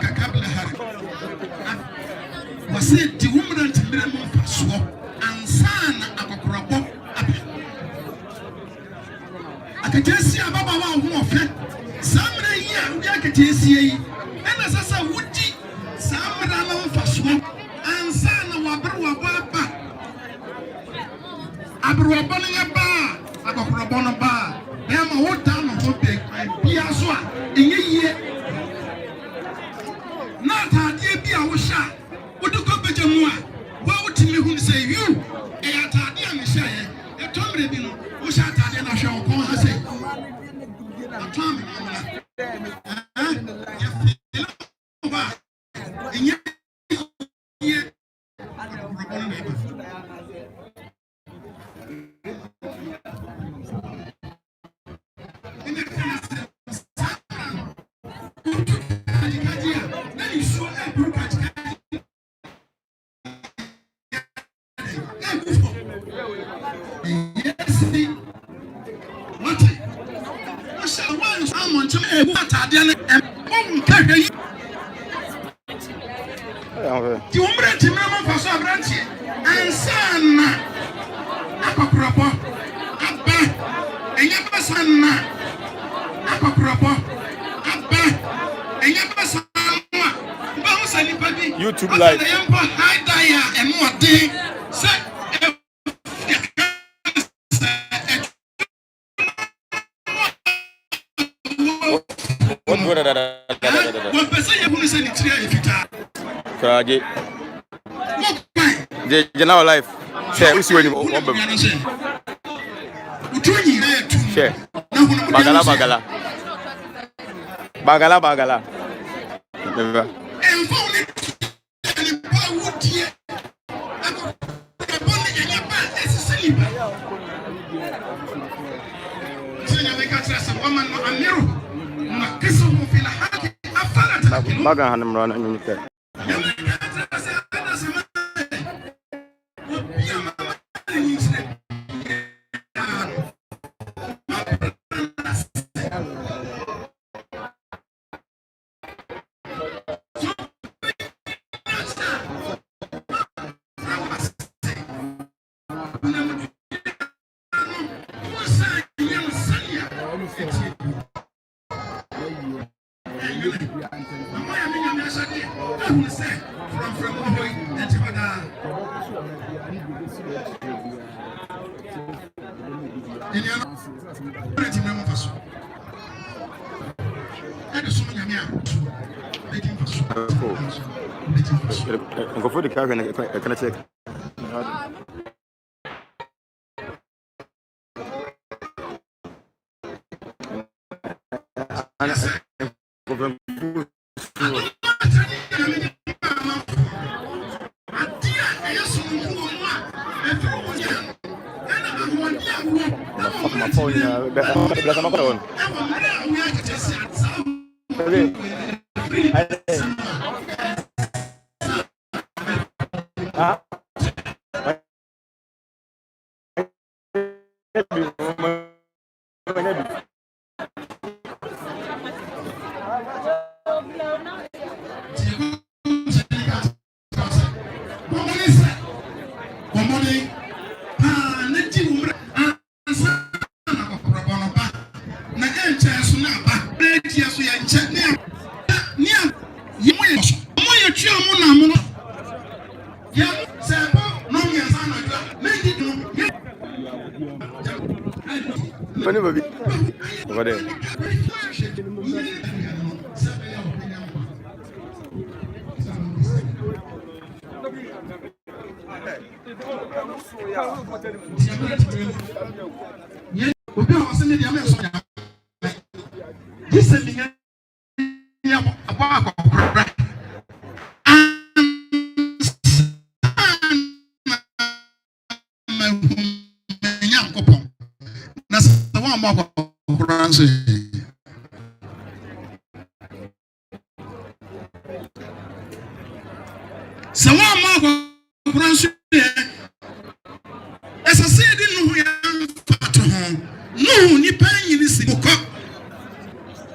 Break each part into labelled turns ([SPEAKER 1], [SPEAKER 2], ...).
[SPEAKER 1] kakabla hari wase di wumra timire mo faso ansana akokorabo abe akatesi ababa wa ho ofe samre yi a udi akatesi yi ena sasa wudi samra na faso ansana wabro baba abro baba ne ba akokorabo no ba na ma woda no ho be bia so a enye na taade bia wo sha wodiko beje mu a wa wotimi hu say you e ataade a me sha ye e tomre bi no wo sha ataade na hwe wo kon ha say atom enye ye ti umre ti mama faso abranti ansana akokropo abba enye basana akokropo abba enye basana ba ho sani padi
[SPEAKER 2] YouTube live
[SPEAKER 1] empo high dia emu ode se what person you want to say the tree fita
[SPEAKER 2] Kaje je now live share usi weni
[SPEAKER 1] ombe utunyi na yetu
[SPEAKER 2] share bagala neva
[SPEAKER 1] enfo ni pa wudie akobone enya ba esisiliba senya wekatra sa woman no amiru na kisu fi lahaki afala
[SPEAKER 2] baga hanimrana nyunyike go for the car can I check my phone belakang apa tahun over there.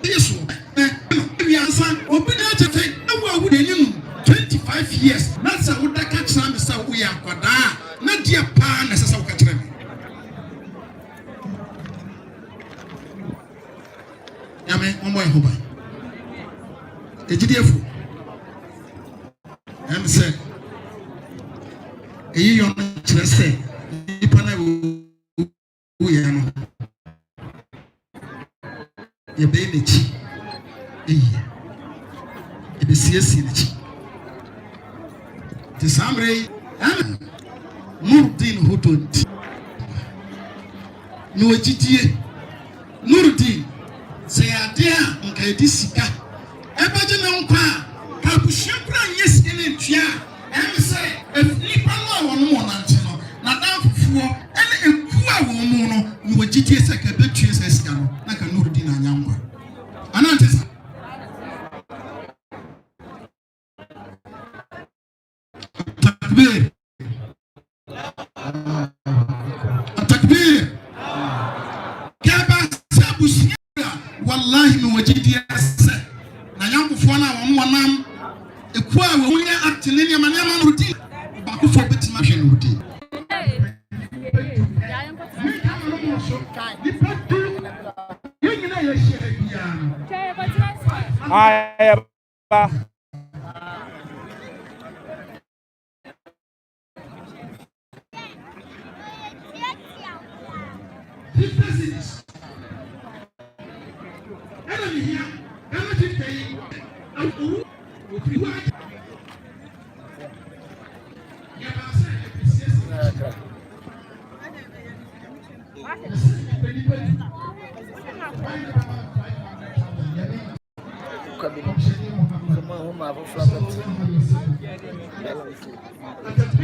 [SPEAKER 1] This one, we are son, open out Ejidiefo. I'm say. Eyi yon kyerɛ sɛ nipa na wo yɛ no. Ye be n'ekyi. Eyi. Ebe siesie n'ekyi. Ti samre Nurdin Hudonti. No ejidie. Nurdin sɛ ade a nka edi sika. Ebaje na nkwa ka bushia kura nyesike ne ntua. Em sɛ nipa no a wɔn mo nante no na dan fufuo ɛne eku a wɔn mu no no ejidie sɛ ka betue sɛ sika no na ka Nurdin anya nkwa. Anante sa Takbir. Kaba sabusia wallahi no wajidi ase. Na yankofo na wonam eku a wo nya atene ne ma Nurdin ba ko fo betima hwe Nurdin.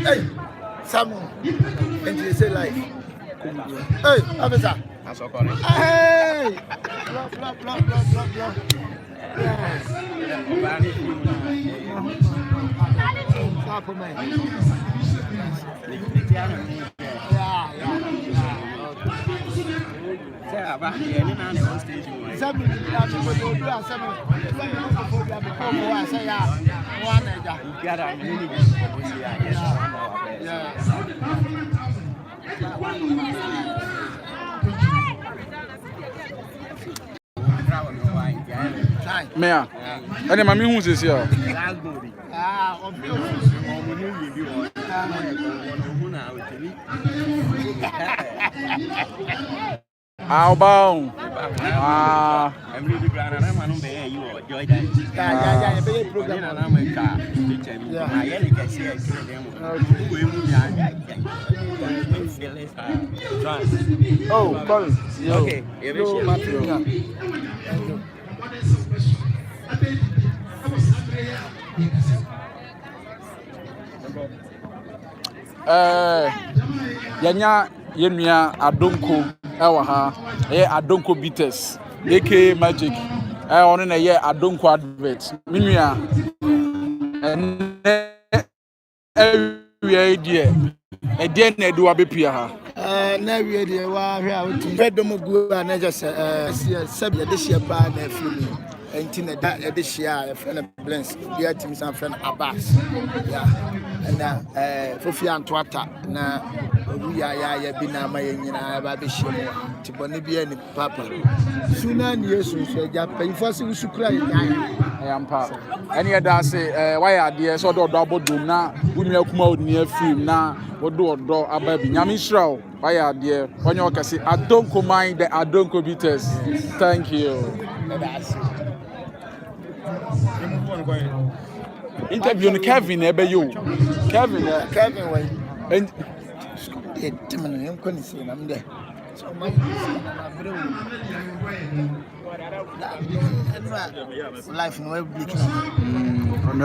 [SPEAKER 3] Hey, Samu, and you say life. Hey, officer. Hey, blah.
[SPEAKER 4] Mea, ane mami hu sisi ya. Albão.
[SPEAKER 5] I'm really glad I'm on the you or joy that. Yeah, very program on America.
[SPEAKER 4] Oh, Colin.
[SPEAKER 5] Okay,
[SPEAKER 4] Yanya yenua adonko ewa ha adonko beaters AK Magic ono na ye adonko advert minua ewie die na edu abepia ha
[SPEAKER 3] na wie die wa hwe a otu bedom gu a na just sabi de share pa na film entina da de share a friend Blens dia team some friend Abbas yeah and Fofi Antwata na ya bi na ma yenyina ba be share mo tibone bia ni papa suna ni Yesu so ja payifo se usukura ya
[SPEAKER 4] ampa ene da se why ade so do abodum na unua kuma odni afim na wodo odo ababi nyame Israel why ade onye okase adonko mind the adonko beaters. Thank you. Interview on Kevin ebe yo. Kevin
[SPEAKER 3] way. And I'm going to see them there. So my life no be.
[SPEAKER 4] I'm